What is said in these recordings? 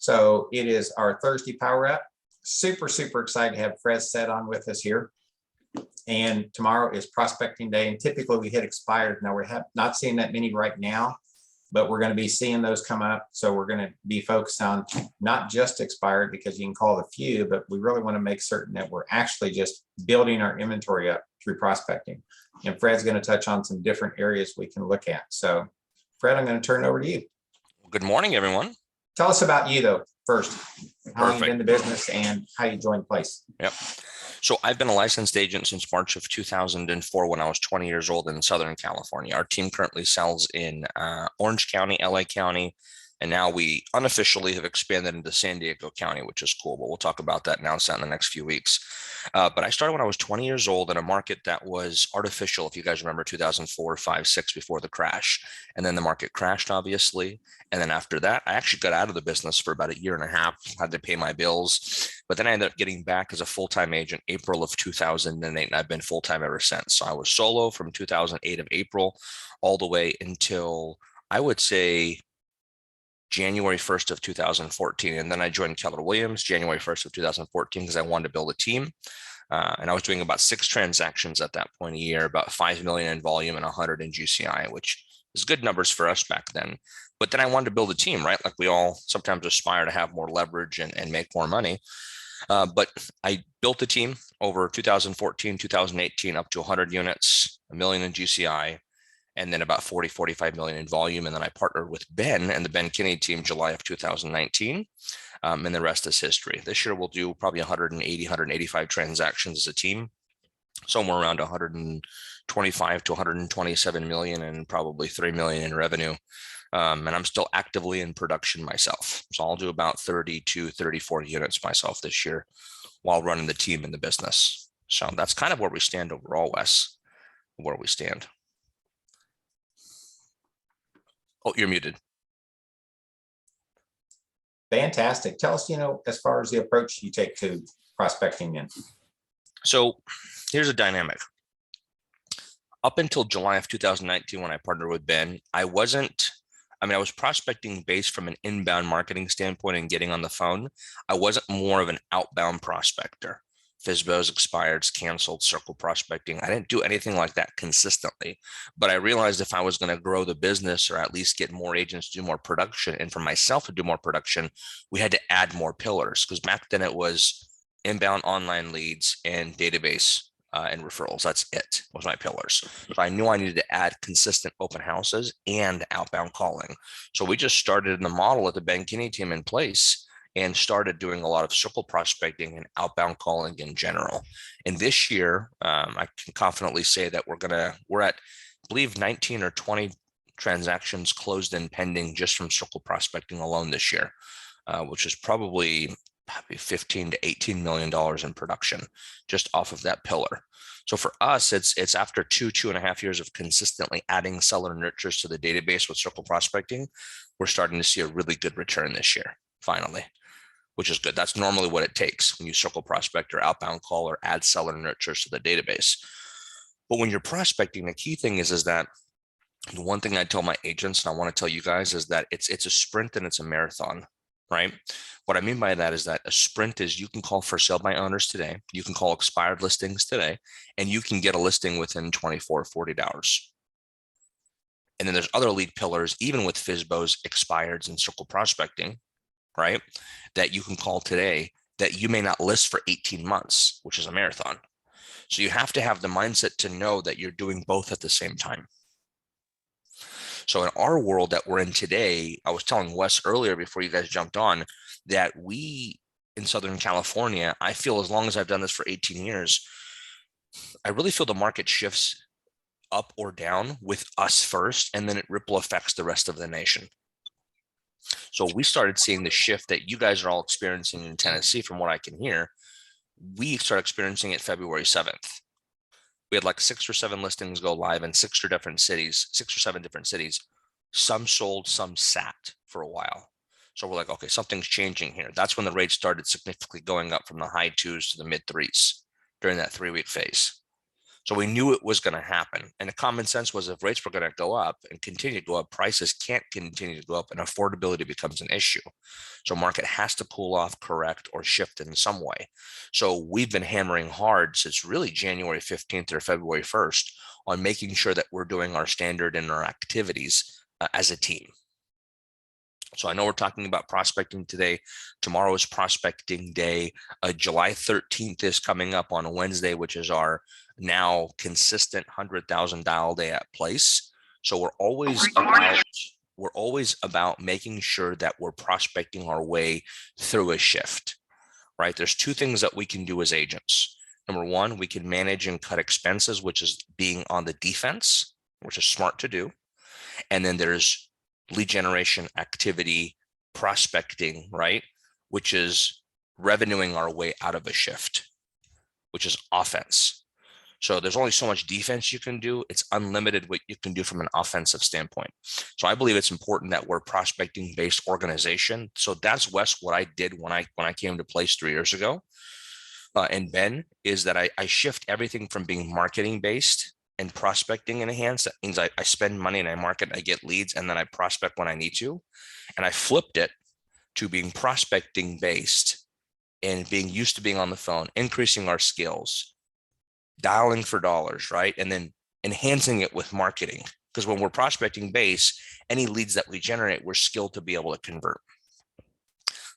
So it is our Thursday Power Up. Super, super excited to have Fred Sed on with us here. And tomorrow is prospecting day. And typically we hit expired. Now we're not seeing that many right now, but we're going to be seeing those come up. So we're going to be focused on not just expired, because you can call a few, but we really want to make certain that we're actually just building our inventory up through prospecting. And Fred's going to touch on some different areas we can look at. So Fred, I'm going to turn it over to you. Good morning, everyone. Tell us about you though, first, how you've been in the business and how you joined Place. Yep. So I've been a licensed agent since March of 2004 when I was 20 years old in Southern California. Our team currently sells in Orange County, LA County, and now we unofficially have expanded into San Diego County, which is cool, but we'll talk about that now in the next few weeks. But I started when I was 20 years old in a market that was artificial. If you guys remember 2004, 5, 6 before the crash, and then the market crashed, obviously. And then after that, I actually got out of the business for about 1.5 years, had to pay my bills. But then I ended up getting back as a full-time agent April of 2008, and I've been full-time ever since. So I was solo from 2008 of April all the way until, I would say, January 1st of 2014. And then I joined Keller Williams January 1st of 2014 because I wanted to build a team. And I was doing about 6 transactions at that point a year, about 5 million in volume and 100 in GCI, which is good numbers for us back then. But then I wanted to build a team, right? Like we all sometimes aspire to have more leverage and make more money. But I built a team over 2014, 2018, up to 100 units, 1 million in GCI, and then about 40, 45 million in volume. And then I partnered with Ben and the Ben Kinney team July of 2019. And the rest is history. This year we'll do probably 180, 185 transactions as a team, somewhere around 125 to 127 million and probably 3 million in revenue. And I'm still actively in production myself. So I'll do about 30 to 34 units myself this year while running the team in the business. So that's kind of where we stand overall, Wes, where we stand. Oh, you're muted. Fantastic. Tell us, as far as the approach you take to prospecting in. So here's a dynamic. Up until July of 2019, when I partnered with Ben, I was prospecting based from an inbound marketing standpoint and getting on the phone. I wasn't more of an outbound prospector. FSBOs, expireds, canceled, circle prospecting. I didn't do anything like that consistently, but I realized if I was going to grow the business or at least get more agents to do more production and for myself to do more production, we had to add more pillars, because back then it was inbound online leads and database and referrals. That's it, was my pillars. So I knew I needed to add consistent open houses and outbound calling. So we just started in the model at the Ben Kinney team in Place and started doing a lot of circle prospecting and outbound calling in general. And this year, I can confidently say that we're at, I believe, 19 or 20 transactions closed and pending just from circle prospecting alone this year, which is probably 15 to 18 million dollars in production just off of that pillar. So for us, it's after 2.5 years of consistently adding seller nurtures to the database with circle prospecting, we're starting to see a really good return this year, finally, which is good. That's normally what it takes when you circle prospect or outbound call or add seller nurtures to the database. But when you're prospecting, the key thing is that the one thing I tell my agents, and I want to tell you guys, is that it's a sprint and it's a marathon, right? What I mean by that is that a sprint is you can call for sale by owners today, you can call expired listings today, and you can get a listing within 24, 48 hours. And then there's other lead pillars, even with FSBOs, expireds, and circle prospecting, right, that you can call today that you may not list for 18 months, which is a marathon. So you have to have the mindset to know that you're doing both at the same time. So in our world that we're in today, I was telling Wes earlier before you guys jumped on that we in Southern California, I feel as long as I've done this for 18 years, I really feel the market shifts up or down with us first, and then it ripple affects the rest of the nation. So we started seeing the shift that you guys are all experiencing in Tennessee, from what I can hear. We started experiencing it February 7th. We had like 6 or 7 listings go live in 6 or 7 different cities. Some sold, some sat for a while. So we're like, okay, something's changing here. That's when the rates started significantly going up from the high 2s to the mid 3s during that 3-week phase. So we knew it was going to happen. And the common sense was if rates were going to go up and continue to go up, prices can't continue to go up and affordability becomes an issue. So market has to cool off, correct, or shift in some way. So we've been hammering hard since really January 15th or February 1st on making sure that we're doing our standard and our activities as a team. So I know we're talking about prospecting today. Tomorrow is prospecting day. July 13th is coming up on a Wednesday, which is our now consistent 100,000 dial day at place. So we're always about making sure that we're prospecting our way through a shift, right? There's two things that we can do as agents. Number one, we can manage and cut expenses, which is being on the defense, which is smart to do. And then there's lead generation, activity, prospecting, right? Which is revenuing our way out of a shift, which is offense. So there's only so much defense you can do. It's unlimited what you can do from an offensive standpoint. So I believe it's important that we're prospecting based organization. So that's, Wes, what I did when I came to place 3 years ago. And Ben, is that I shift everything from being marketing based and prospecting enhanced. That means I spend money and I market, I get leads, and then I prospect when I need to. And I flipped it to being prospecting based and being used to being on the phone, increasing our skills, dialing for dollars, right? And then enhancing it with marketing. Because when we're prospecting base, any leads that we generate, we're skilled to be able to convert.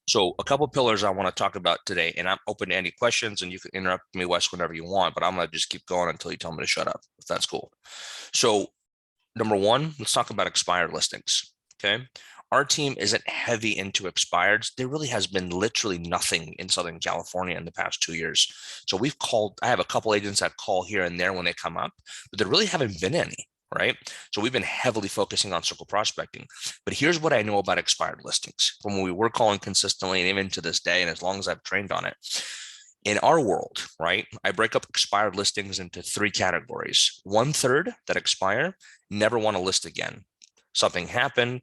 So a couple pillars I want to talk about today, and I'm open to any questions, and you can interrupt me, Wes, whenever you want, but I'm going to just keep going until you tell me to shut up, if that's cool. So number one, let's talk about expired listings, okay? Our team isn't heavy into expireds. There really has been literally nothing in Southern California in the past 2 years. So I have a couple agents that call here and there when they come up, but there really haven't been any, right? So we've been heavily focusing on circle prospecting. But here's what I know about expired listings from when we were calling consistently and even to this day, and as long as I've trained on it. In our world, right, I break up expired listings into 3 categories. 1/3 that expire, never want to list again. Something happened,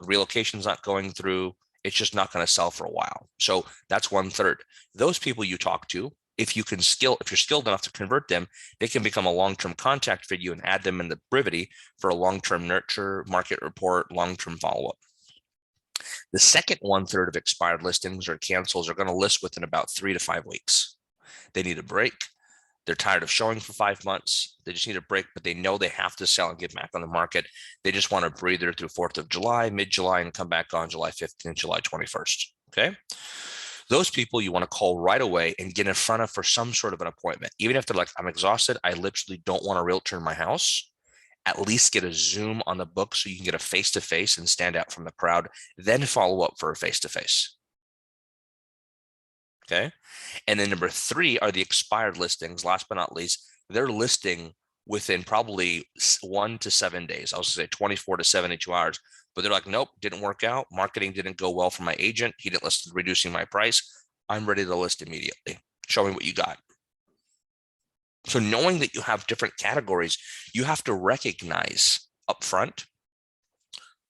relocation's not going through, it's just not going to sell for a while. So that's 1/3. Those people you talk to, if you're skilled enough to convert them, they can become a long-term contact for you and add them in the Brivity for a long-term nurture, market report, long-term follow-up. The second 1/3 of expired listings or cancels are going to list within about 3 to 5 weeks. They need a break. They're tired of showing for 5 months. They just need a break, but they know they have to sell and get back on the market. They just want a breather through 4th of July, mid-July, and come back on July 15th, July 21st. Okay. Those people you want to call right away and get in front of for some sort of an appointment. Even if they're like, I'm exhausted, I literally don't want a realtor in my house. At least get a Zoom on the book so you can get a face-to-face and stand out from the crowd, then follow up for a face-to-face. Okay. And then number 3 are the expired listings. Last but not least, they're listing within probably 1 to 7 days. I was going to say 24 to 72 hours, but they're like, nope, didn't work out. Marketing didn't go well for my agent. He didn't list, reducing my price. I'm ready to list immediately. Show me what you got. So knowing that you have different categories, you have to recognize upfront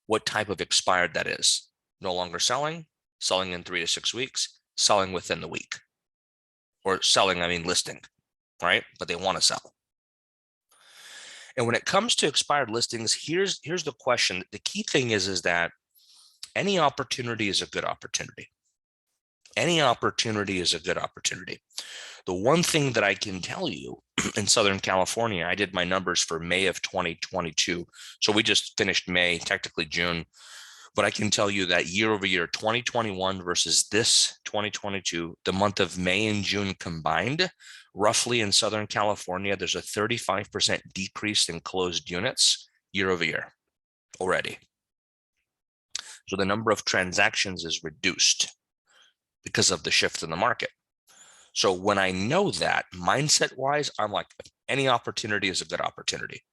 what type of expired that is. No longer selling, selling in 3 to 6 weeks, selling within the week, or selling, I mean listing, right? But they want to sell. And when it comes to expired listings, here's the question. The key thing is that any opportunity is a good opportunity. Any opportunity is a good opportunity. The one thing that I can tell you in Southern California, I did my numbers for May of 2022. So we just finished May, technically June. But I can tell you that year over year, 2021 versus this 2022, the month of May and June combined, roughly in Southern California, there's a 35% decrease in closed units year over year already. So the number of transactions is reduced because of the shift in the market. So when I know that, mindset wise, I'm like, any opportunity is a good opportunity.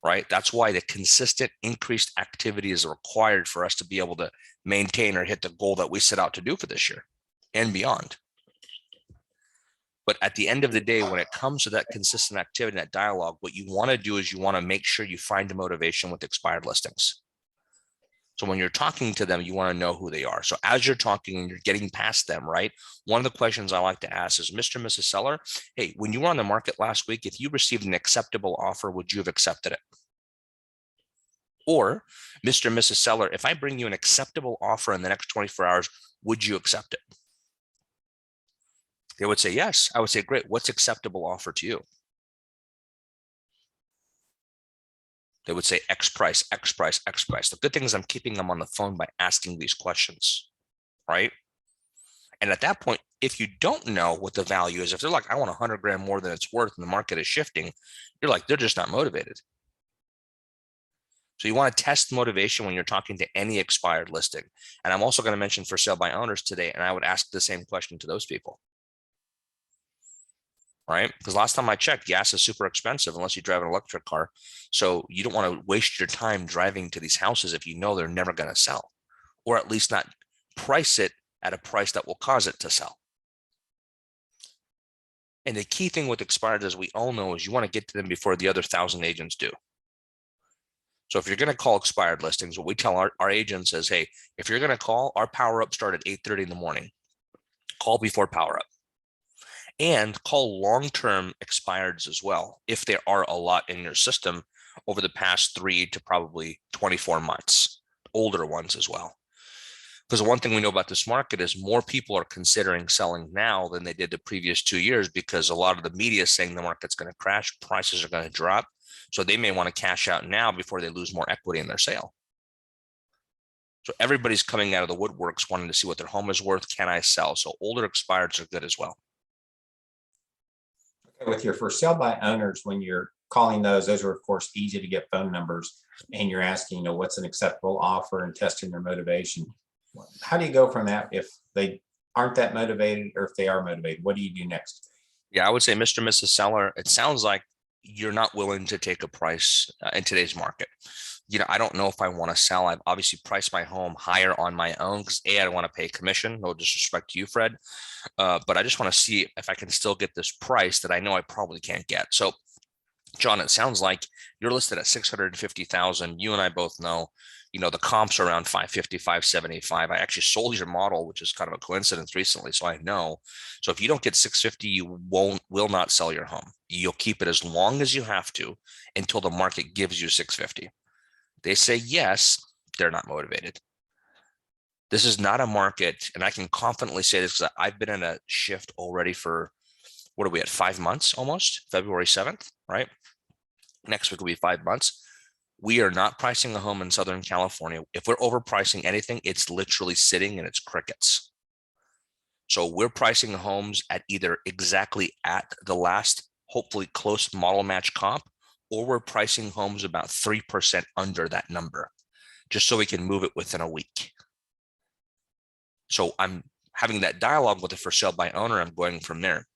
Right? That's why the consistent increased activity is required for us to be able to maintain or hit the goal that we set out to do for this year and beyond. But at the end of the day, when it comes to that consistent activity, that dialogue, what you want to do is you want to make sure you find the motivation with expired listings. So when you're talking to them, you want to know who they are. So as you're talking and you're getting past them, right? One of the questions I like to ask is, Mr. and Mrs. Seller, hey, when you were on the market last week, if you received an acceptable offer, would you have accepted it? Or, Mr. and Mrs. Seller, if I bring you an acceptable offer in the next 24 hours, would you accept it? They would say yes. I would say, great. What's acceptable offer to you? They would say X price, X price, X price. The good thing is I'm keeping them on the phone by asking these questions, right? And at that point, if you don't know what the value is, if they're like, I want 100 grand more than it's worth and the market is shifting, you're like, they're just not motivated. So you want to test motivation when you're talking to any expired listing. And I'm also going to mention for sale by owners today, and I would ask the same question to those people. Right? Because last time I checked, gas is super expensive unless you drive an electric car. So you don't want to waste your time driving to these houses if you know they're never going to sell, or at least not price it at a price that will cause it to sell. And the key thing with expired, as we all know, is you want to get to them before the other 1,000 agents do. So if you're going to call expired listings, what we tell our agents is, hey, if you're going to call, our power up start at 8:30 in the morning. Call before power up. And call long-term expireds as well, if there are a lot in your system over the past 3 to probably 24 months, older ones as well. Because the one thing we know about this market is more people are considering selling now than they did the previous 2 years, because a lot of the media is saying the market's going to crash, prices are going to drop. So they may want to cash out now before they lose more equity in their sale. So everybody's coming out of the woodworks wanting to see what their home is worth. Can I sell? So older expireds are good as well. With your for sale by owners, when you're calling those are of course easy to get phone numbers, and you're asking, what's an acceptable offer and testing their motivation. How do you go from that if they aren't that motivated, or if they are motivated? What do you do next? Yeah, I would say, Mr. and Mrs. Seller, it sounds like you're not willing to take a price in today's market. I don't know if I want to sell. I've obviously priced my home higher on my own because I don't want to pay commission. No disrespect to you, Fred. But I just want to see if I can still get this price that I know I probably can't get. So, John, it sounds like you're listed at 650,000. You and I both know, the comps are around 550, 575. I actually sold your model, which is kind of a coincidence recently. So I know. So if you don't get 650, you will not sell your home. You'll keep it as long as you have to until the market gives you 650. They say yes, they're not motivated. This is not a market, and I can confidently say this because I've been in a shift already for, what are we at, 5 months almost, February 7th, right? Next week will be 5 months. We are not pricing a home in Southern California. If we're overpricing anything, it's literally sitting and it's crickets. So we're pricing homes at either exactly at the last, hopefully close model match comp, or we're pricing homes about 3% under that number, just so we can move it within a week. So I'm having that dialogue with the for sale by owner. I'm going from there.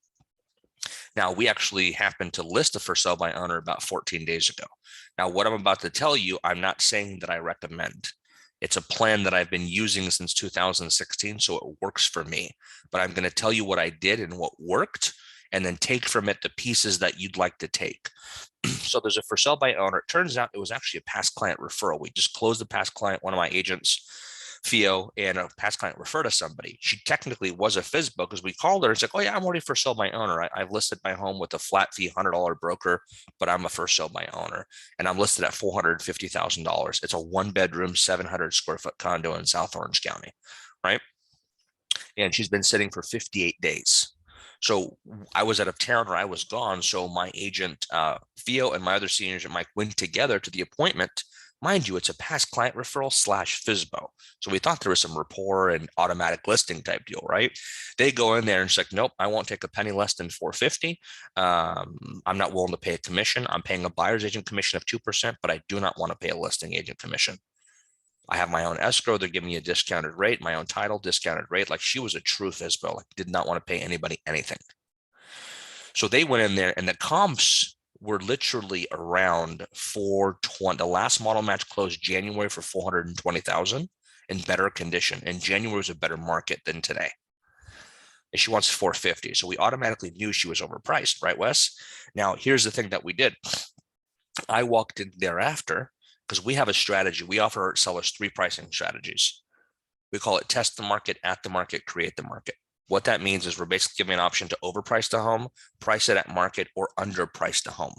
Now, we actually happened to list a for sale by owner about 14 days ago. Now, what I'm about to tell you, I'm not saying that I recommend. It's a plan that I've been using since 2016, so it works for me. But I'm going to tell you what I did and what worked, and then take from it the pieces that you'd like to take. So there's a for sale by owner. It turns out it was actually a past client referral. We just closed the past client, one of my agents, FSBO, and a past client referred to somebody. She technically was a FSBO because we called her and said, oh yeah, I'm already for sale by owner. I've listed my home with a flat fee $100 broker, but I'm a for sale by owner, and I'm listed at $450,000. It's a 1-bedroom, 700 square foot condo in South Orange County, right? And she's been sitting for 58 days. So I was out of town, or I was gone. So my agent, FSBO, and my other senior agent, Mike, went together to the appointment. Mind you, it's a past client referral / FSBO. So we thought there was some rapport and automatic listing type deal, right? They go in there and it's like, nope, I won't take a penny less than 450. I'm not willing to pay a commission. I'm paying a buyer's agent commission of 2%, but I do not want to pay a listing agent commission. I have my own escrow. They're giving me a discounted rate, my own title, discounted rate. Like, she was a true FSBO, like did not want to pay anybody anything. So they went in there, and the comps were literally around 420. The last model match closed January for 420,000 in better condition. And January was a better market than today. And she wants 450. So we automatically knew she was overpriced, right, Wes? Now, here's the thing that we did. I walked in thereafter because we have a strategy. We offer our sellers 3 pricing strategies. We call it test the market, at the market, create the market. What that means is we're basically giving an option to overprice the home, price it at market, or underprice the home.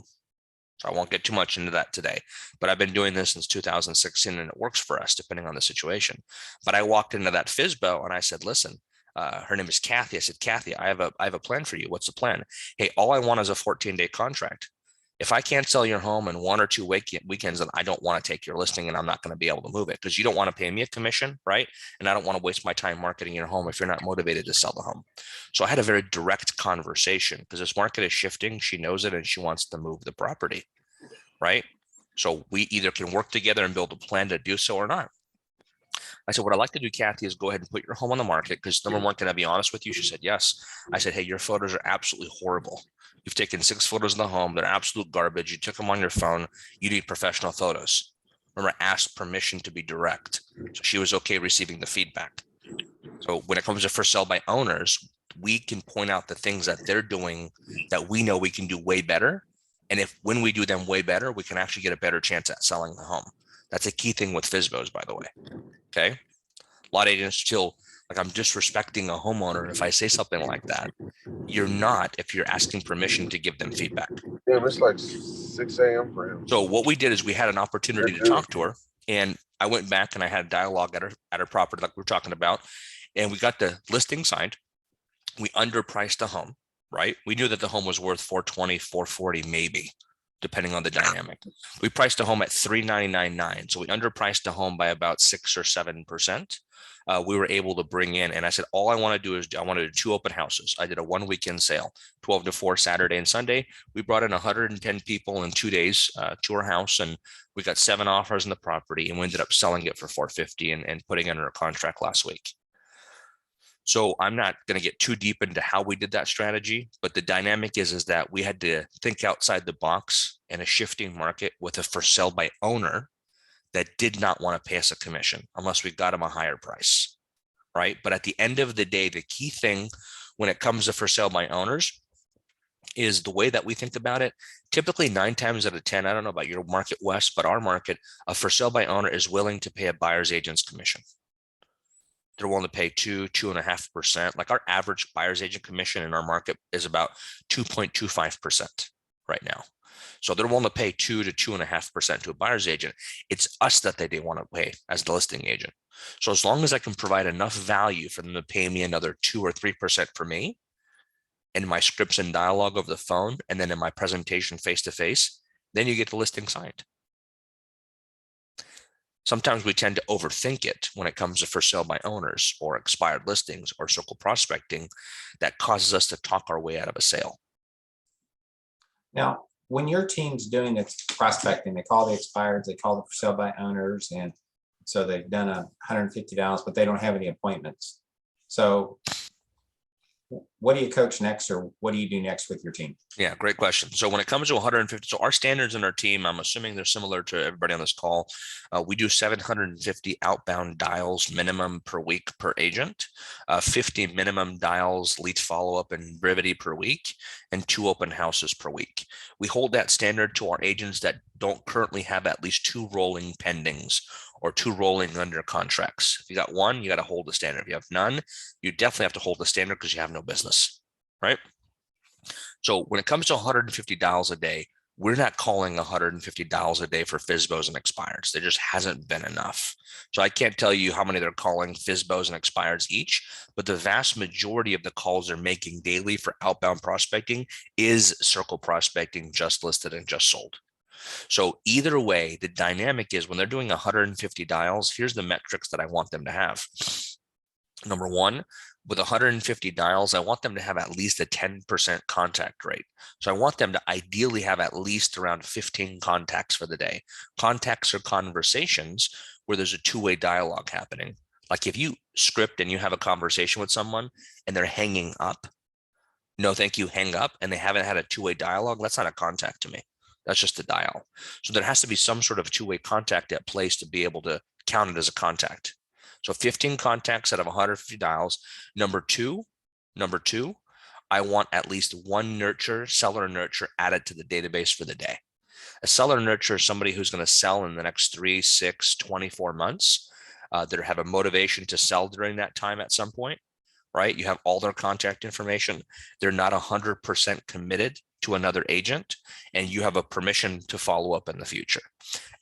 So I won't get too much into that today, but I've been doing this since 2016 and it works for us depending on the situation. But I walked into that FSBO and I said, listen, her name is Kathy. I said, Kathy, I have a plan for you. What's the plan? Hey, all I want is a 14-day contract. If I can't sell your home in 1 or 2 weekends, then I don't want to take your listing and I'm not going to be able to move it because you don't want to pay me a commission, right? And I don't want to waste my time marketing your home if you're not motivated to sell the home. So I had a very direct conversation because this market is shifting. She knows it and she wants to move the property, right? So we either can work together and build a plan to do so or not. I said, what I'd like to do, Kathy, is go ahead and put your home on the market because number one, can I be honest with you? She said, yes. I said, hey, your photos are absolutely horrible. You've taken 6 photos of the home. They're absolute garbage. You took them on your phone. You need professional photos. Remember, asked permission to be direct. So she was okay receiving the feedback. So when it comes to for sale by owners, we can point out the things that they're doing that we know we can do way better. And when we do them way better, we can actually get a better chance at selling the home. That's a key thing with FSBOs, by the way. Okay. A lot of agents feel like I'm disrespecting a homeowner if I say something like that. You're not if you're asking permission to give them feedback. Damn, it's like 6 a.m. for him. So what we did is we had an opportunity to talk to her, and I went back and I had a dialogue at her property like we were talking about, and we got the listing signed. We underpriced the home, right? We knew that the home was worth 420, 440, maybe, depending on the dynamic. We priced the home at 399.9. So we underpriced the home by about 6 or 7%. We were able to bring in, and I said, all I want to do is I wanted to do 2 open houses. I did a 1 weekend sale, 12 to 4 Saturday and Sunday. We brought in 110 people in 2 days to our house, and we got 7 offers on the property, and we ended up selling it for 450 and putting it under a contract last week. So I'm not going to get too deep into how we did that strategy, but the dynamic is that we had to think outside the box in a shifting market with a for sale by owner that did not want to pay us a commission unless we got them a higher price, right? But at the end of the day, the key thing when it comes to for sale by owners is the way that we think about it. Typically 9 times out of 10, I don't know about your market, Wes, but our market, a for sale by owner is willing to pay a buyer's agent's commission. They're willing to pay 2.5%. Like our average buyer's agent commission in our market is about 2.25% right now. So they're willing to pay 2 to 2.5% to a buyer's agent. It's us that they want to pay as the listing agent. So as long as I can provide enough value for them to pay me another 2 or 3% for me in my scripts and dialogue over the phone, and then in my presentation face-to-face, then you get the listing signed. Sometimes we tend to overthink it when it comes to for sale by owners or expired listings or circle prospecting that causes us to talk our way out of a sale. Now, when your team's doing its prospecting, they call the expireds, they call the for sale by owners, and so they've done $150, but they don't have any appointments. So what do you coach next, or what do you do next with your team? Yeah, great question. So when it comes to 150, so our standards in our team, I'm assuming they're similar to everybody on this call. We do 750 outbound dials minimum per week per agent, 50 minimum dials, lead follow-up and brevity per week, and 2 open houses per week. We hold that standard to our agents that don't currently have at least 2 rolling pendings or 2 rolling under contracts. If you got 1, you got to hold the standard. If you have none, you definitely have to hold the standard because you have no business, right? So when it comes to 150 dials a day, we're not calling 150 dials a day for FSBOs and expireds. There just hasn't been enough. So I can't tell you how many they're calling FSBOs and expireds each, but the vast majority of the calls they're making daily for outbound prospecting is circle prospecting, just listed and just sold. So either way, the dynamic is when they're doing 150 dials, here's the metrics that I want them to have. Number 1, with 150 dials, I want them to have at least a 10% contact rate. So I want them to ideally have at least around 15 contacts for the day. Contacts are conversations where there's a 2-way dialogue happening. Like if you script and you have a conversation with someone and they're hanging up, no, thank you, hang up, and they haven't had a 2-way dialogue, that's not a contact to me. That's just a dial. So there has to be some sort of 2-way contact at place to be able to count it as a contact. So 15 contacts out of 150 dials. Number two, I want at least 1 seller nurture added to the database for the day. A seller nurture is somebody who's going to sell in the next 3, 6, 24 months. That have a motivation to sell during that time at some point, right? You have all their contact information. They're not 100% committed to another agent, and you have a permission to follow up in the future.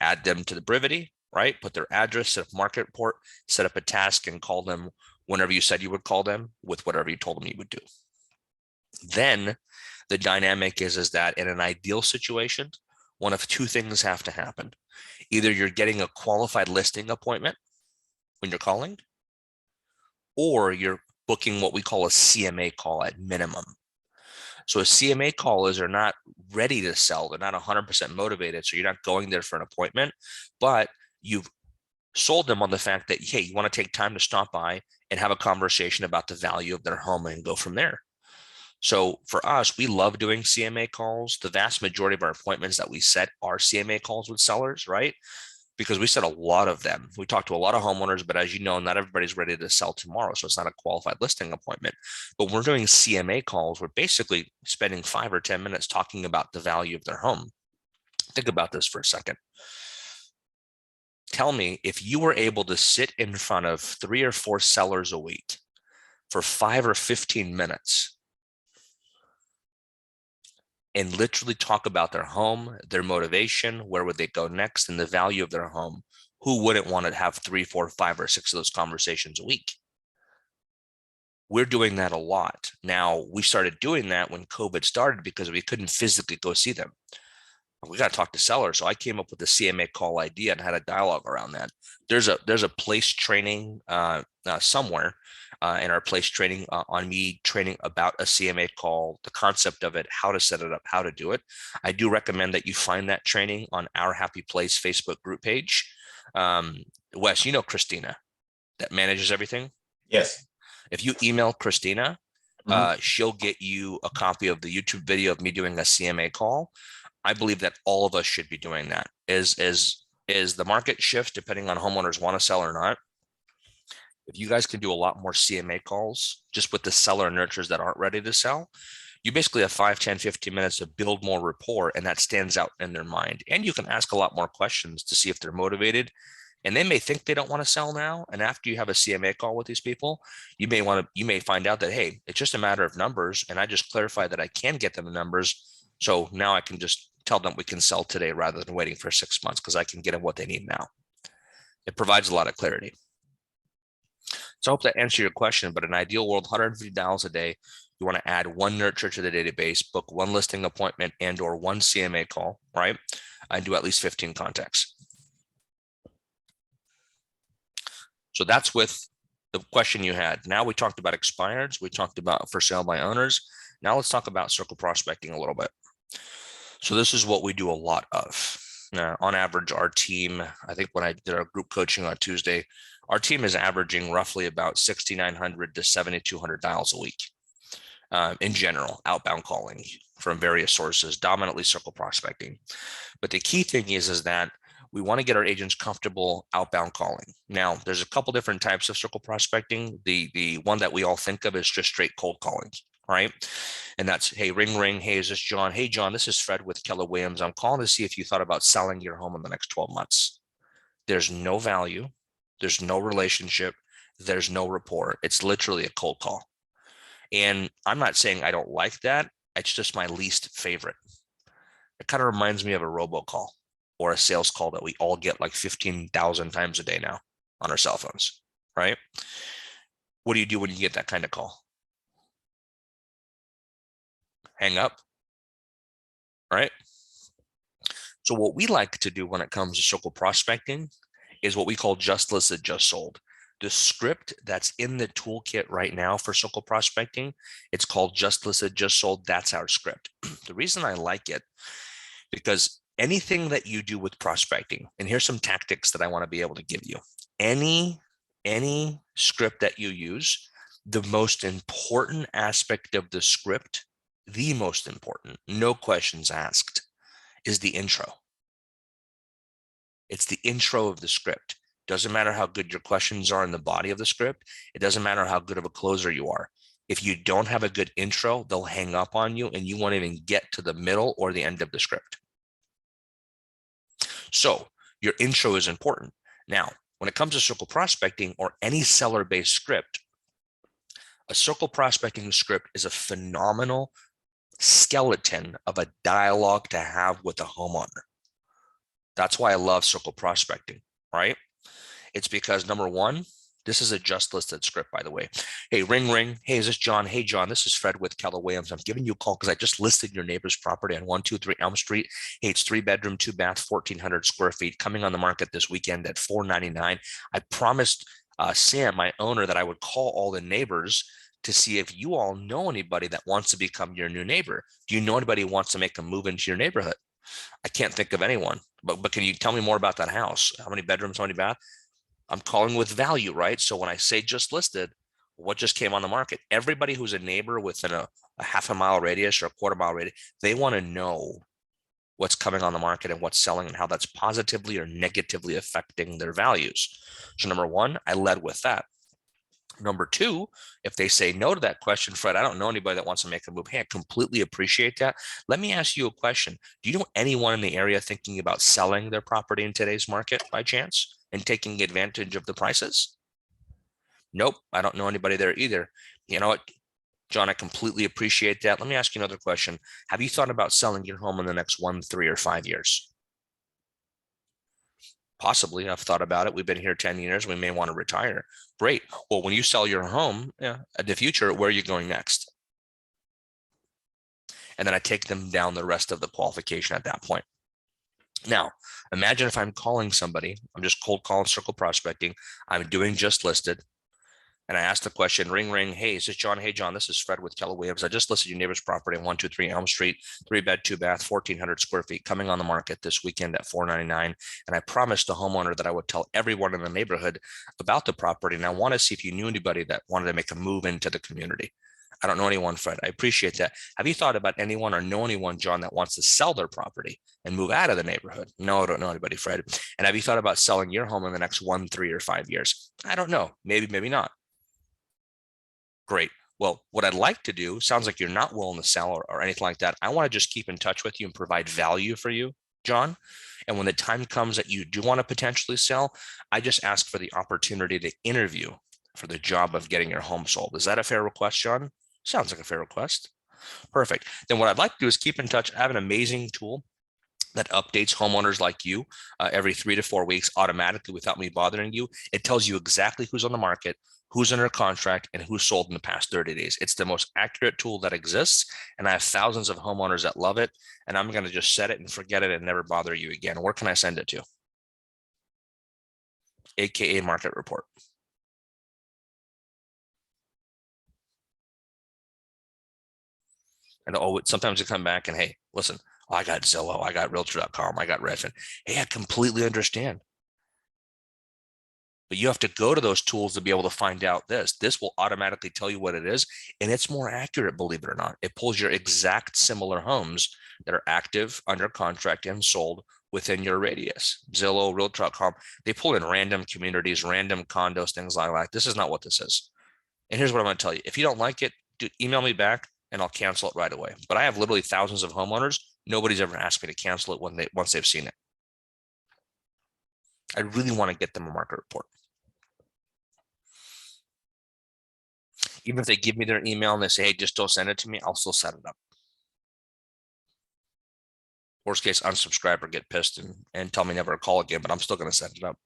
Add them to the Brivity, right? Put their address, set up market report, set up a task, and call them whenever you said you would call them with whatever you told them you would do. Then the dynamic is that in an ideal situation, one of two things have to happen. Either you're getting a qualified listing appointment when you're calling, or you're booking what we call a CMA call at minimum. So a CMA call is they're not ready to sell. They're not 100% motivated. So you're not going there for an appointment, but you've sold them on the fact that, hey, you want to take time to stop by and have a conversation about the value of their home and go from there. So for us, we love doing CMA calls. The vast majority of our appointments that we set are CMA calls with sellers, right? Because we set a lot of them. We talk to a lot of homeowners, but as you know, not everybody's ready to sell tomorrow. So it's not a qualified listing appointment. But when we're doing CMA calls, we're basically spending 5 or 10 minutes talking about the value of their home. Think about this for a second. Tell me, if you were able to sit in front of 3 or 4 sellers a week for 5 or 15 minutes and literally talk about their home, their motivation, where would they go next, and the value of their home, who wouldn't want to have 3, 4, 5, or 6 of those conversations a week? We're doing that a lot. Now, we started doing that when COVID started because we couldn't physically go see them. We got to talk to sellers. So I came up with the CMA call idea and had a dialogue around that. There's a place training somewhere in our place training on me training about a CMA call, the concept of it, how to set it up, how to do it. I do recommend that you find that training on Our Happy Place Facebook group page. Wes, you know Christina that manages everything? Yes. If you email Christina, she'll get you a copy of the YouTube video of me doing a CMA call. I believe that all of us should be doing that. Is the market shift depending on homeowners want to sell or not? If you guys can do a lot more CMA calls just with the seller nurtures that aren't ready to sell, you basically have 5, 10, 15 minutes to build more rapport, and that stands out in their mind. And you can ask a lot more questions to see if they're motivated. And they may think they don't want to sell now. And after you have a CMA call with these people, you may find out that, hey, it's just a matter of numbers. And I just clarified that I can get them the numbers. So now I can just tell them we can sell today rather than waiting for 6 months because I can get them what they need now. It provides a lot of clarity. So I hope that answered your question, but in an ideal world, $150 a day, you want to add 1 nurture to the database, book 1 listing appointment and or 1 CMA call, right? And do at least 15 contacts. So that's with the question you had. Now we talked about expireds. We talked about for sale by owners. Now let's talk about circle prospecting a little bit. So this is what we do a lot of. On average, our team, I think when I did our group coaching on Tuesday, our team is averaging roughly about $6,900 to $7,200 a week in general, outbound calling from various sources, dominantly circle prospecting. But the key thing is that we want to get our agents comfortable outbound calling. Now, there's a couple different types of circle prospecting. The one that we all think of is just straight cold calling, right? And that's, hey, ring, ring. Hey, is this John? Hey, John, this is Fred with Keller Williams. I'm calling to see if you thought about selling your home in the next 12 months. There's no value. There's no relationship. There's no rapport. It's literally a cold call. And I'm not saying I don't like that. It's just my least favorite. It kind of reminds me of a robocall or a sales call that we all get like 15,000 times a day now on our cell phones, right? What do you do when you get that kind of call? Hang up, right? So what we like to do when it comes to circle prospecting is what we call just listed, just sold. The script that's in the toolkit right now for circle prospecting, it's called just listed, just sold. That's our script. The reason I like it, because anything that you do with prospecting, and here's some tactics that I want to be able to give you. Any script that you use, the most important aspect of the script, the most important, no questions asked, is the intro. It's the intro of the script. Doesn't matter how good your questions are in the body of the script. It doesn't matter how good of a closer you are. If you don't have a good intro, they'll hang up on you and you won't even get to the middle or the end of the script. So your intro is important. Now, when it comes to circle prospecting or any seller-based script, a circle prospecting script is a phenomenal skeleton of a dialogue to have with a homeowner. That's why I love circle prospecting, right? It's because number one, this is a just listed script, by the way. Hey, ring, ring. Hey, is this John? Hey, John, this is Fred with Keller Williams. I'm giving you a call because I just listed your neighbor's property on 123 Elm Street. Hey, it's 3-bedroom, 2-bath, 1,400 square feet, coming on the market this weekend at $499. I promised Sam, my owner, that I would call all the neighbors to see if you all know anybody that wants to become your new neighbor. Do you know anybody who wants to make a move into your neighborhood? I can't think of anyone, but can you tell me more about that house? How many bedrooms, how many baths? I'm calling with value, right? So when I say just listed, what just came on the market? Everybody who's a neighbor within a half a mile radius or a quarter mile radius, they want to know what's coming on the market and what's selling and how that's positively or negatively affecting their values. So number one, I led with that. Number two, if they say no to that question, Fred, I don't know anybody that wants to make a move. Hey, I completely appreciate that. Let me ask you a question. Do you know anyone in the area thinking about selling their property in today's market by chance and taking advantage of the prices? Nope, I don't know anybody there either. You know what, John, I completely appreciate that. Let me ask you another question. Have you thought about selling your home in the next 1, 3, or 5 years? Possibly. I've thought about it. We've been here 10 years. We may want to retire. Great. Well, when you sell your home in the future, where are you going next? And then I take them down the rest of the qualification at that point. Now, imagine if I'm calling somebody, I'm just cold calling, circle prospecting. I'm doing just listed. And I asked the question, ring, ring. Hey, is this John? Hey, John, this is Fred with Keller Williams. I just listed your neighbor's property on 123 Elm Street, 3-bed, 2-bath, 1,400 square feet, coming on the market this weekend at $499. And I promised the homeowner that I would tell everyone in the neighborhood about the property. And I want to see if you knew anybody that wanted to make a move into the community. I don't know anyone, Fred. I appreciate that. Have you thought about anyone or know anyone, John, that wants to sell their property and move out of the neighborhood? No, I don't know anybody, Fred. And have you thought about selling your home in the next 1, 3, or 5 years? I don't know. Maybe, maybe not. Great. Well, what I'd like to do, sounds like you're not willing to sell or anything like that. I want to just keep in touch with you and provide value for you, John. And when the time comes that you do want to potentially sell, I just ask for the opportunity to interview for the job of getting your home sold. Is that a fair request, John? Sounds like a fair request. Perfect. Then what I'd like to do is keep in touch. I have an amazing tool that updates homeowners like you every 3 to 4 weeks automatically without me bothering you. It tells you exactly who's on the market, who's under contract, and who's sold in the past 30 days. It's the most accurate tool that exists. And I have thousands of homeowners that love it. And I'm going to just set it and forget it and never bother you again. Where can I send it to? AKA Market Report. And sometimes they come back and, hey, listen, I got Zillow, I got Realtor.com, I got Redfin. Hey, I completely understand. But you have to go to those tools to be able to find out this. This will automatically tell you what it is. And it's more accurate, believe it or not. It pulls your exact similar homes that are active, under contract, and sold within your radius. Zillow, Realtor.com, they pull in random communities, random condos, things like that. This is not what this is. And here's what I'm going to tell you. If you don't like it, email me back and I'll cancel it right away. But I have literally thousands of homeowners. Nobody's ever asked me to cancel it once they've seen it. I really want to get them a market report. Even if they give me their email and they say, hey, just don't send it to me, I'll still set it up. Worst case, unsubscribe or get pissed and tell me never to call again, but I'm still going to set it up.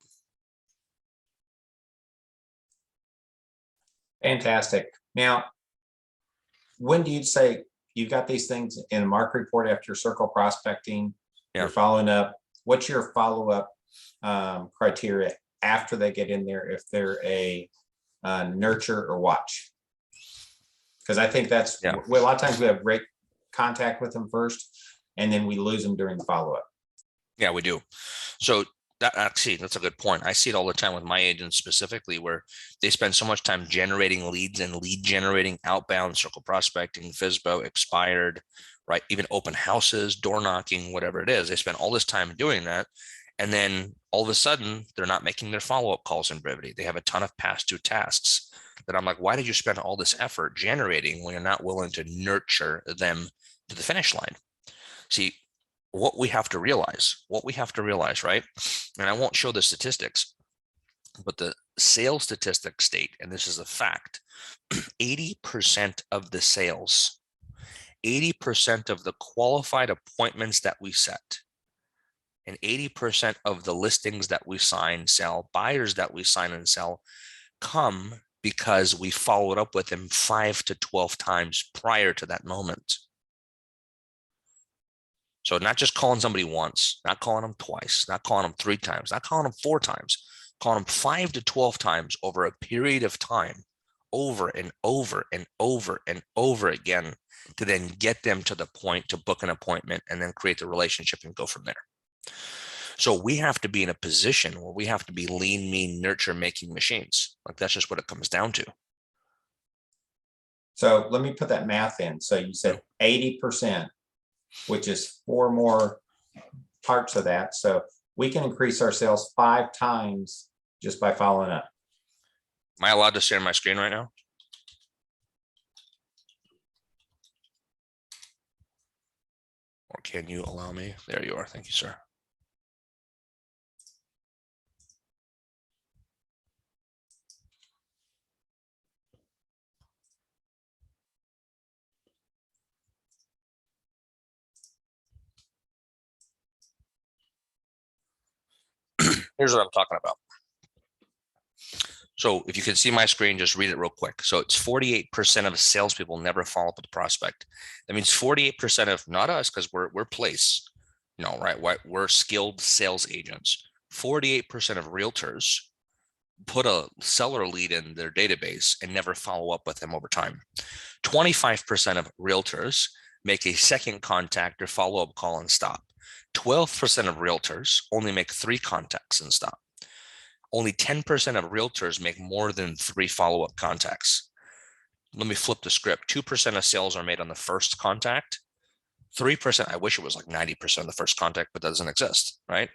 Fantastic. Now, when do you say you've got these things in a market report after circle prospecting, you're following up? What's your follow-up criteria after they get in there if they're a nurture or watch? Because I think that's well, a lot of times we have great contact with them first, and then we lose them during the follow-up. Yeah, we do. So actually, that's a good point. I see it all the time with my agents specifically, where they spend so much time generating leads and lead generating, outbound, circle prospecting, FSBO, expired, right? Even open houses, door knocking, whatever it is. They spend all this time doing that. And then all of a sudden, they're not making their follow-up calls in brevity. They have a ton of past due tasks that I'm like, why did you spend all this effort generating when you're not willing to nurture them to the finish line? See, what we have to realize, right? And I won't show the statistics, but the sales statistics state, and this is a fact, 80% of the sales, 80% of the qualified appointments that we set, and 80% of the listings that we sign, sell, buyers that we sign and sell come because we followed up with them 5 to 12 times prior to that moment. So not just calling somebody once, not calling them twice, not calling them 3 times, not calling them 4 times, calling them 5 to 12 times over a period of time, over and over and over and over again, to then get them to the point to book an appointment and then create the relationship and go from there. So we have to be in a position where we have to be lean, mean, nurture making machines. Like that's just what it comes down to. So let me put that math in. So you said 80%, which is 4 more parts of that. So we can increase our sales 5 times just by following up. Am I allowed to share my screen right now? Or can you allow me? There you are. Thank you, sir. Here's what I'm talking about. So if you can see my screen, just read it real quick. So it's 48% of salespeople never follow up with the prospect. That means 48% of, not us, because we're place, no, right? We're skilled sales agents. 48% of realtors put a seller lead in their database and never follow up with them over time. 25% of realtors make a second contact or follow-up call and stop. 12% of realtors only make 3 contacts and stop. Only 10% of realtors make more than 3 follow-up contacts. Let me flip the script. 2% of sales are made on the first contact. 3%, I wish it was like 90% of the first contact, but that doesn't exist, right?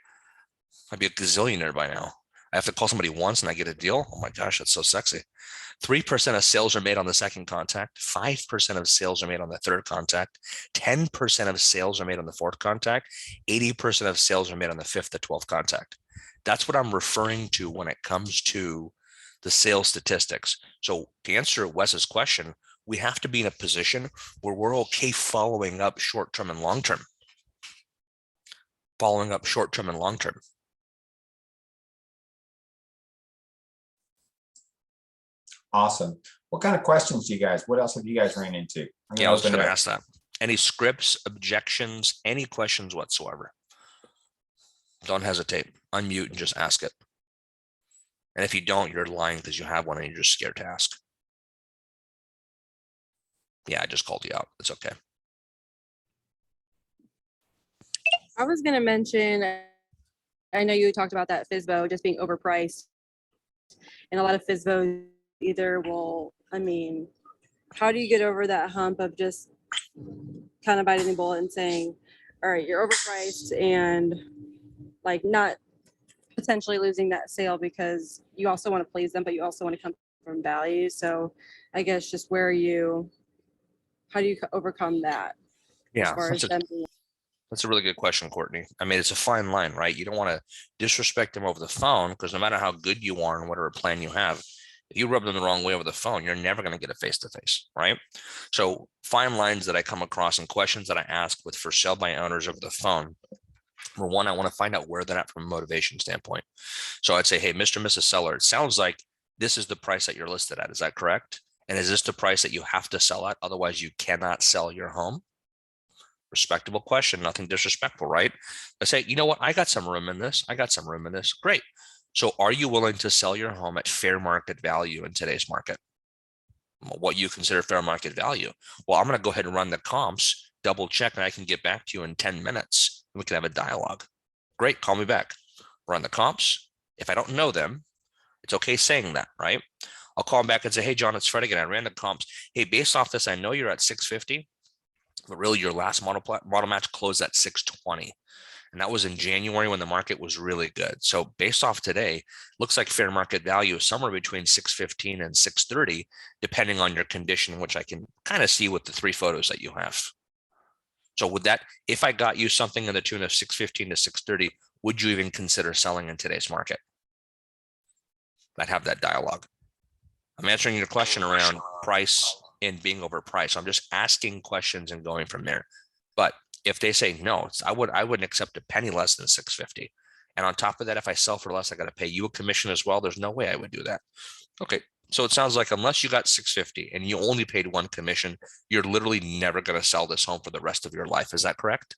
I'd be a gazillionaire by now. I have to call somebody once and I get a deal. Oh my gosh, that's so sexy. 3% of sales are made on the second contact. 5% of sales are made on the third contact. 10% of sales are made on the fourth contact. 80% of sales are made on the 5th to 12th contact. That's what I'm referring to when it comes to the sales statistics. So to answer Wes's question, we have to be in a position where we're okay following up short-term and long-term. Following up short-term and long-term. Awesome. What kind of questions do you guys, what else have you guys ran into? Yeah, I was going to ask that. Any scripts, objections, any questions whatsoever? Don't hesitate. Unmute and just ask it. And if you don't, you're lying because you have one and you're just scared to ask. Yeah, I just called you out. It's okay. I was going to mention, I know you talked about that FSBO just being overpriced. And a lot of FSBOs either will, I mean, how do you get over that hump of just kind of biting the bullet and saying, all right, you're overpriced, and like not potentially losing that sale because you also want to please them, but you also want to come from value. So I guess just how do you overcome that? Yeah, That's a really good question, Courtney. I mean, it's a fine line, right? You don't want to disrespect them over the phone because no matter how good you are and whatever plan you have, if you rub them the wrong way over the phone, you're never going to get a face-to-face, right? So fine lines that I come across and questions that I ask with for sale by owners over the phone. Number one, I want to find out where they're at from a motivation standpoint. So I'd say, hey, Mr. and Mrs. Seller, it sounds like this is the price that you're listed at. Is that correct? And is this the price that you have to sell at? Otherwise, you cannot sell your home. Respectable question, nothing disrespectful, right? I say, you know what? I got some room in this. Great. So are you willing to sell your home at fair market value in today's market? What you consider fair market value? Well, I'm going to go ahead and run the comps, double check, and I can get back to you in 10 minutes. We can have a dialogue. Great, call me back. Run the comps. If I don't know them, it's okay saying that, right? I'll call them back and say, hey, John, it's Fred again. I ran the comps. Hey, based off this, I know you're at 650, but really your last model match closed at 620. And that was in January when the market was really good. So based off today, looks like fair market value is somewhere between 615 and 630, depending on your condition, which I can kind of see with the 3 photos that you have. So would that, if I got you something in the tune of 615 to 630, would you even consider selling in today's market? I'd have that dialogue. I'm answering your question around price and being overpriced. I'm just asking questions and going from there. But if they say no, I wouldn't accept a penny less than 650. And on top of that, if I sell for less, I got to pay you a commission as well. There's no way I would do that. Okay. So it sounds like unless you got 650 and you only paid one commission, you're literally never going to sell this home for the rest of your life. Is that correct?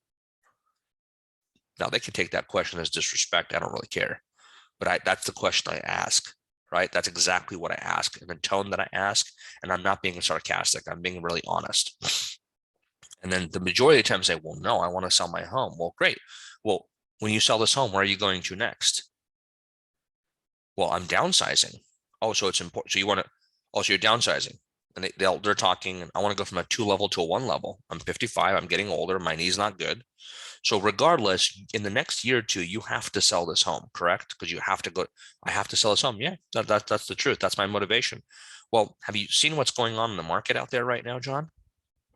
Now they can take that question as disrespect. I don't really care, but that's the question I ask, right? That's exactly what I ask, and the tone that I ask, and I'm not being sarcastic. I'm being really honest. And then the majority of the time say, well, no, I want to sell my home. Well, great. Well, when you sell this home, where are you going to next? Well, I'm downsizing. Oh, so it's important. So you want to, also you're downsizing. And they're talking, I want to go from a 2 level to a 1 level. I'm 55, I'm getting older, my knee's not good. So regardless, in the next year or two, you have to sell this home, correct? Because you have to go, I have to sell this home. Yeah, that's the truth. That's my motivation. Well, have you seen what's going on in the market out there right now, John?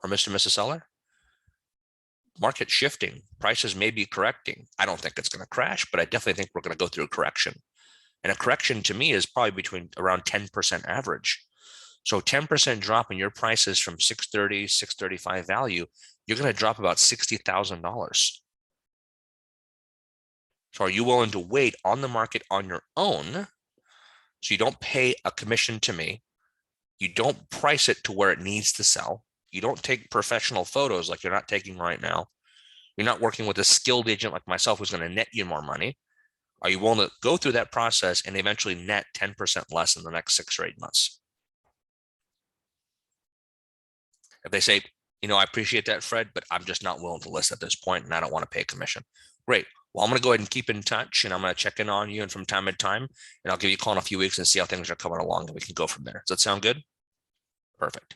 Or Mr. and Mrs. Seller? Market shifting, prices may be correcting. I don't think it's going to crash, but I definitely think we're going to go through a correction. And a correction to me is probably between around 10% average. So 10% drop in your prices from 630, 635 value, you're going to drop about $60,000. So are you willing to wait on the market on your own? So you don't pay a commission to me. You don't price it to where it needs to sell. You don't take professional photos like you're not taking right now. You're not working with a skilled agent like myself who's going to net you more money. Are you willing to go through that process and eventually net 10% less in the next 6 or 8 months? If they say, I appreciate that, Fred, but I'm just not willing to list at this point and I don't want to pay a commission. Great. Well, I'm going to go ahead and keep in touch and I'm going to check in on you and from time to time, and I'll give you a call in a few weeks and see how things are coming along and we can go from there. Does that sound good? Perfect.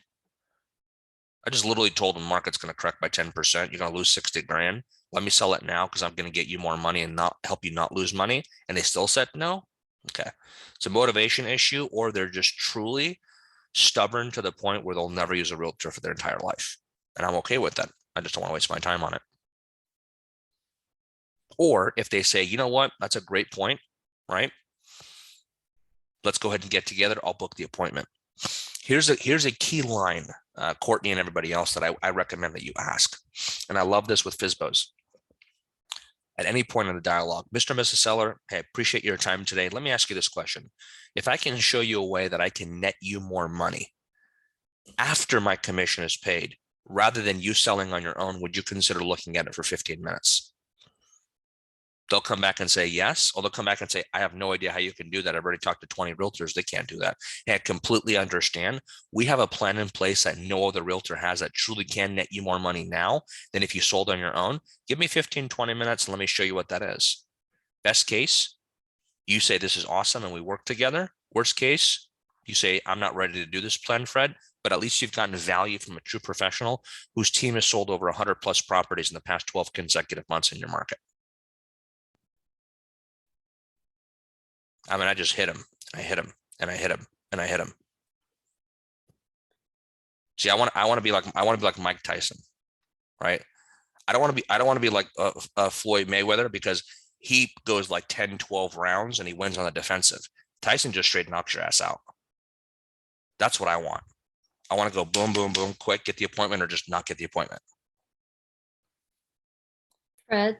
I just literally told them the market's going to correct by 10%. You're going to lose 60 grand. Let me sell it now because I'm going to get you more money and not help you not lose money. And they still said no. Okay. It's a motivation issue, or they're just truly stubborn to the point where they'll never use a realtor for their entire life. And I'm okay with that. I just don't want to waste my time on it. Or if they say, you know what, that's a great point, right? Let's go ahead and get together. I'll book the appointment. Here's a key line, Courtney and everybody else, that I recommend that you ask. And I love this with FSBOs. At any point in the dialogue, Mr. and Mrs. Seller, hey, I appreciate your time today. Let me ask you this question. If I can show you a way that I can net you more money after my commission is paid, rather than you selling on your own, would you consider looking at it for 15 minutes? They'll come back and say yes, or they'll come back and say, I have no idea how you can do that. I've already talked to 20 realtors. They can't do that. And I completely understand. We have a plan in place that no other realtor has that truly can net you more money now than if you sold on your own. Give me 15, 20 minutes and let me show you what that is. Best case, you say this is awesome and we work together. Worst case, you say, I'm not ready to do this plan, Fred, but at least you've gotten value from a true professional whose team has sold over 100 plus properties in the past 12 consecutive months in your market. I mean, I just hit him, and I hit him, and I hit him, and I hit him. See, I want to be like Mike Tyson, right? I don't want to be like Floyd Mayweather, because he goes like 10, 12 rounds and he wins on the defensive. Tyson just straight knocks your ass out. That's what I want. I want to go boom, boom, boom, quick, get the appointment, or just not get the appointment. Fred?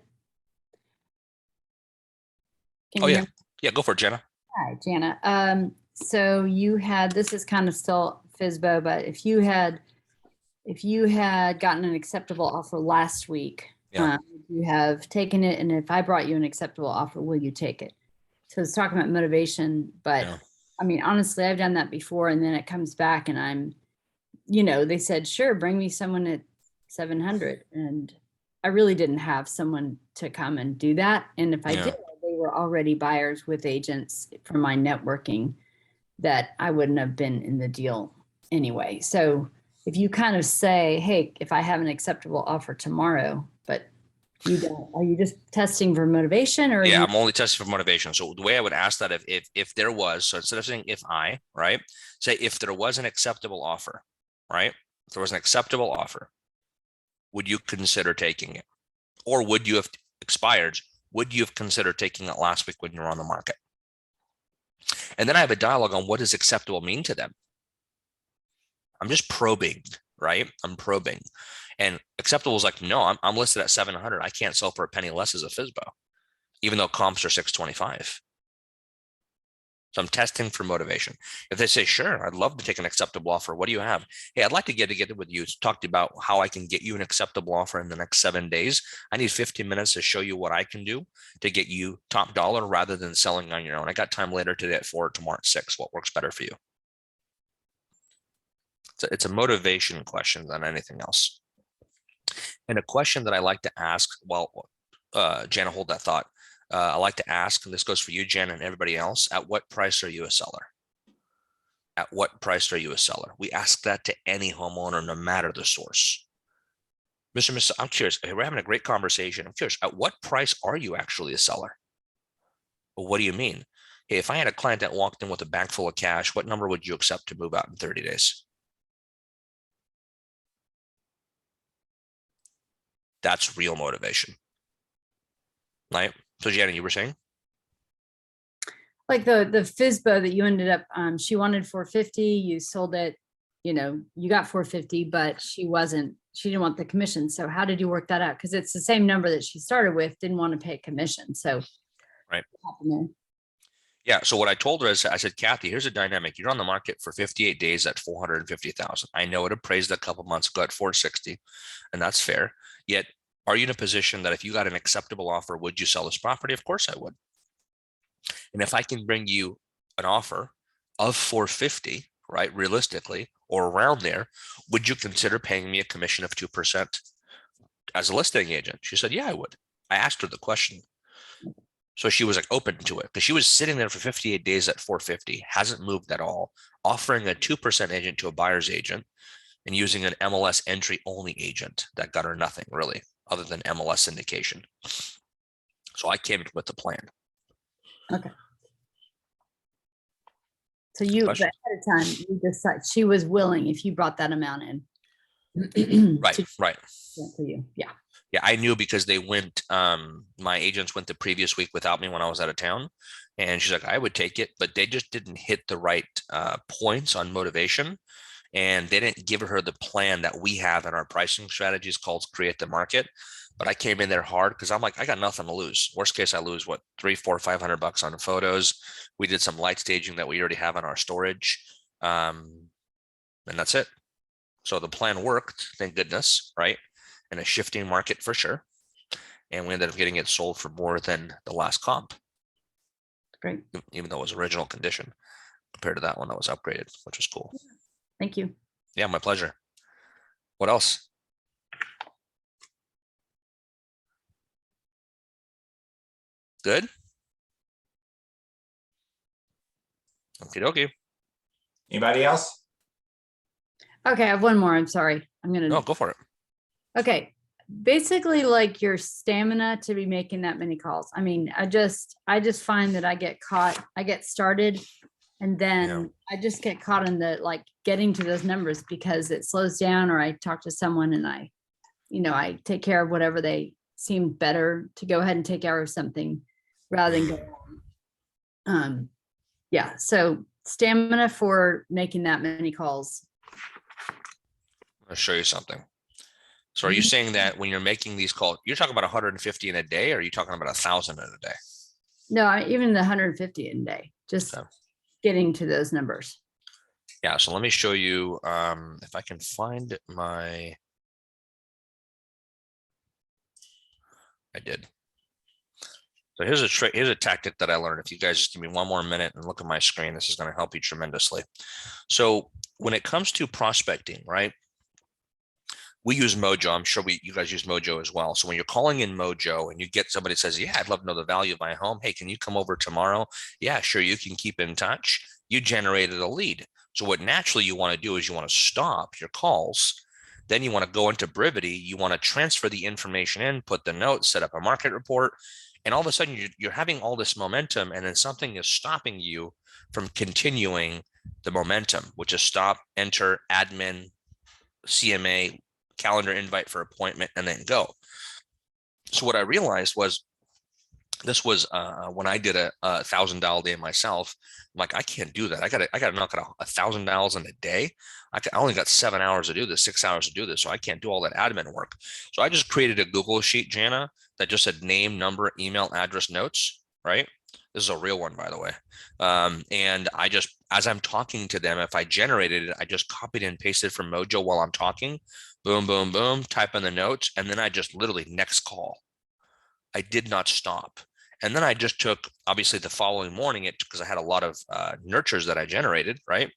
Can Oh, you yeah. hear me? Yeah, go for it, Jenna. Hi, Jana. So you had, this is kind of still FSBO, but if you had gotten an acceptable offer last week, Yeah. you have taken it, and if I brought you an acceptable offer, will you take it? So it's talking about motivation, but Yeah. I mean, honestly, I've done that before, and then it comes back and I'm, they said, sure, bring me someone at 700. And I really didn't have someone to come and do that. And if I Yeah. did, they were already buyers with agents from my networking that I wouldn't have been in the deal anyway. So if you kind of say, hey, if I have an acceptable offer tomorrow, but you don't, are you just testing for motivation, or? Yeah, I'm only testing for motivation. So the way I would ask that, if there was, so instead of saying if I, right, say if there was an acceptable offer, right? If there was an acceptable offer, would you consider taking it? Or would you have expired? Would you have considered taking it last week when you were on the market? And then I have a dialogue on what does acceptable mean to them. I'm just probing, right? I'm probing. And acceptable is like, no, I'm listed at 700. I can't sell for a penny less as a FSBO, even though comps are 625. So I'm testing for motivation. If they say, sure, I'd love to take an acceptable offer. What do you have? Hey, I'd like to get together with you to talk to you about how I can get you an acceptable offer in the next 7 days. I need 15 minutes to show you what I can do to get you top dollar rather than selling on your own. I got time later today at 4, tomorrow at 6. What works better for you? It's a motivation question than anything else. And a question that I like to ask, well, Jen, hold that thought. I like to ask, and this goes for you, Jen, and everybody else, at what price are you a seller? At what price are you a seller? We ask that to any homeowner, no matter the source. Mr. I'm curious, we're having a great conversation. I'm curious, at what price are you actually a seller? Well, what do you mean? Hey, if I had a client that walked in with a bag full of cash, what number would you accept to move out in 30 days? That's real motivation, right? So Janet, you were saying? Like the FSBO that you ended up, she wanted 450, you sold it, you got 450, but she didn't want the commission. So how did you work that out? Because it's the same number that she started with, didn't want to pay a commission. So right. What happened there? Yeah. So what I told her is, I said, Kathy, here's a dynamic. You're on the market for 58 days at 450,000. I know it appraised a couple months ago at 460, and that's fair. Yet, are you in a position that if you got an acceptable offer, would you sell this property? Of course I would. And if I can bring you an offer of 450, right, realistically, or around there, would you consider paying me a commission of 2% as a listing agent? She said, yeah, I would. I asked her the question. So she was like open to it because she was sitting there for 58 days at 450, hasn't moved at all, offering a 2% agent to a buyer's agent and using an MLS entry only agent that got her nothing really other than MLS syndication. So I came with the plan. Okay. So you, but ahead of time, you decided she was willing if you brought that amount in. Right, right. For you. Yeah. Yeah, I knew because they went, my agents went the previous week without me when I was out of town. And she's like, I would take it, but they just didn't hit the right points on motivation. And they didn't give her the plan that we have in our pricing strategies called Create the Market. But I came in there hard because I'm like, I got nothing to lose. Worst case, I lose what, $300, $400, $500 on the photos. We did some light staging that we already have on our storage. And that's it. So the plan worked, thank goodness, right? In a shifting market for sure. And we ended up getting it sold for more than the last comp. Great. Even though it was original condition compared to that one that was upgraded, which was cool. Thank you. Yeah, my pleasure. What else? Good. Okie dokie. Anybody else? Okay, I have one more. I'm sorry. I'm gonna. No, go for it. Okay. Basically, like your stamina to be making that many calls. I mean, I just find that I get caught, I get started, and then I just get caught in the like getting to those numbers because it slows down, or I talk to someone and I take care of whatever they seem better to go ahead and take care of something rather than go on. Yeah. So stamina for making that many calls. I'll show you something. So are you saying that when you're making these calls, you're talking about 150 in a day, or are you talking about 1,000 in a day? No, even the 150 in a day, just getting to those numbers. Yeah. So let me show you if I can find my. I did. So here's a trick. Here's a tactic that I learned. If you guys just give me one more minute and look at my screen, this is going to help you tremendously. So when it comes to prospecting, right? We use Mojo. I'm sure you guys use Mojo as well. So when you're calling in Mojo and you get somebody that says, yeah, I'd love to know the value of my home. Hey, can you come over tomorrow? Yeah, sure. You can keep in touch. You generated a lead. So what naturally you want to do is you want to stop your calls. Then you want to go into Brevity. You want to transfer the information in, put the notes, set up a market report. And all of a sudden you're having all this momentum, and then something is stopping you from continuing the momentum, which is stop, enter, admin, CMA, calendar invite for appointment, and then go. So what I realized was, this was when I did a $1,000 day myself. I'm like, I can't do that. I gotta knock out $1,000 in a day. I only got 7 hours to do this, 6 hours to do this. So I can't do all that admin work. So I just created a Google sheet, Jana, that just said name, number, email, address, notes, right? This is a real one, by the way. And I just, as I'm talking to them, if I generated it, I just copied and pasted from Mojo while I'm talking. Boom, boom, boom, type in the notes. And then I just literally next call. I did not stop. And then I just took, obviously the following morning, because I had a lot of nurtures that I generated, right?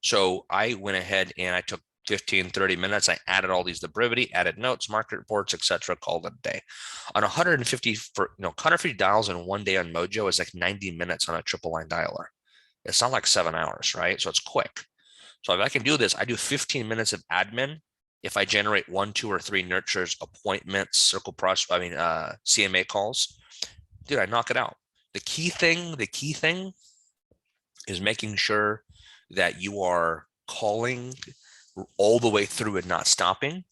So I went ahead and I took 15, 30 minutes. I added all these to Brevity, added notes, market reports, etc. Called it a day. On 150 150 dials in one day on Mojo is like 90 minutes on a triple line dialer. It's not like 7 hours, right? So it's quick. So if I can do this, I do 15 minutes of admin. If I generate 1, 2, or 3 nurtures, appointments, CMA calls, dude, I knock it out. The key thing is making sure that you are calling all the way through and not stopping,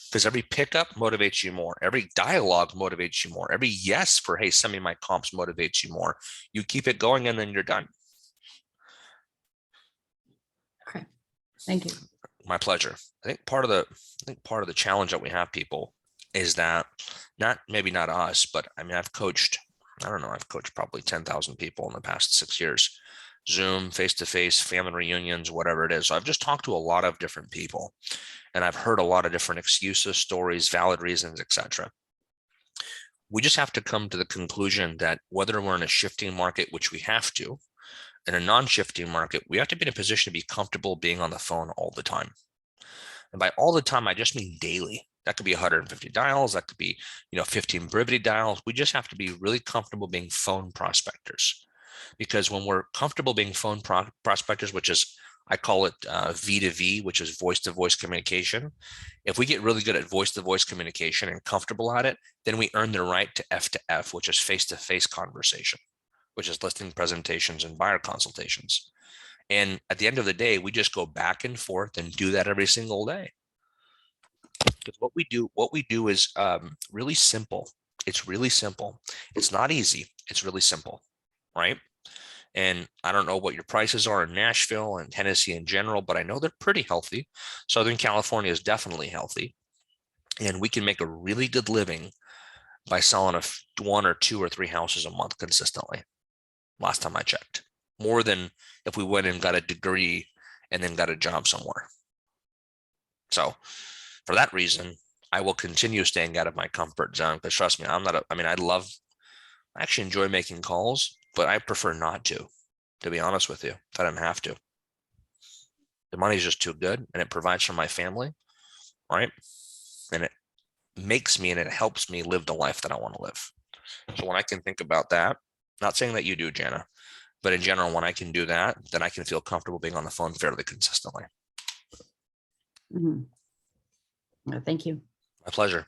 because every pickup motivates you more. Every dialogue motivates you more. Every yes for, hey, send me my comps motivates you more. You keep it going and then you're done. Okay, thank you. My pleasure. I think part of the challenge that we have, people, is that maybe not us, but I mean, I've coached probably 10,000 people in the past 6 years. Zoom, face-to-face, family reunions, whatever it is. So I've just talked to a lot of different people, and I've heard a lot of different excuses, stories, valid reasons, etc. We just have to come to the conclusion that whether we're in a shifting market, which we have to, in a non-shifting market, we have to be in a position to be comfortable being on the phone all the time. And by all the time, I just mean daily. That could be 150 dials. That could be, 15 Brevity dials. We just have to be really comfortable being phone prospectors. Because when we're comfortable being phone prospectors, which is, I call it V2V, which is voice-to-voice communication. If we get really good at voice-to-voice communication and comfortable at it, then we earn the right to F2F, which is face-to-face conversation, which is listing presentations and buyer consultations. And at the end of the day, we just go back and forth and do that every single day. Because what we do is really simple. It's really simple. It's not easy. It's really simple, right? And I don't know what your prices are in Nashville and Tennessee in general, but I know they're pretty healthy. Southern California is definitely healthy. And we can make a really good living by selling 1 or 2 or 3 houses a month consistently. Last time I checked, more than if we went and got a degree and then got a job somewhere. So for that reason, I will continue staying out of my comfort zone, because trust me, I actually enjoy making calls, but I prefer not to be honest with you, if I don't have to. The money's just too good, and it provides for my family, right? And it makes me and it helps me live the life that I want to live. So when I can think about that, not saying that you do, Jana, but in general, when I can do that, then I can feel comfortable being on the phone fairly consistently. Mhm. Thank you. My pleasure.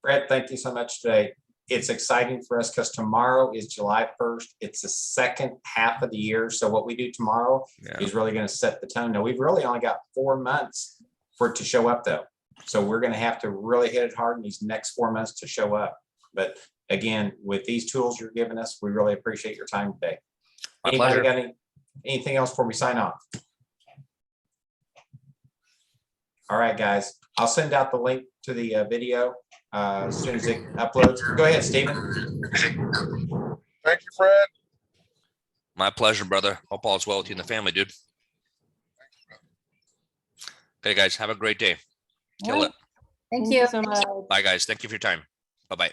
Fred, thank you so much today. It's exciting for us because tomorrow is July 1st. It's the second half of the year. So what we do tomorrow is really going to set the tone. Now, we've really only got 4 months for it to show up, though. So we're going to have to really hit it hard in these next 4 months to show up. But again, with these tools you're giving us, we really appreciate your time today. My Anybody pleasure. got anything else before we sign off? All right, guys, I'll send out the link to the video as soon as it uploads. Go ahead, Stephen. Thank you, Fred. My pleasure, brother. Hope all is well with you and the family, dude. Okay, guys, have a great day. Kill it. Thank you so much. Bye, guys. Thank you for your time. Bye-bye.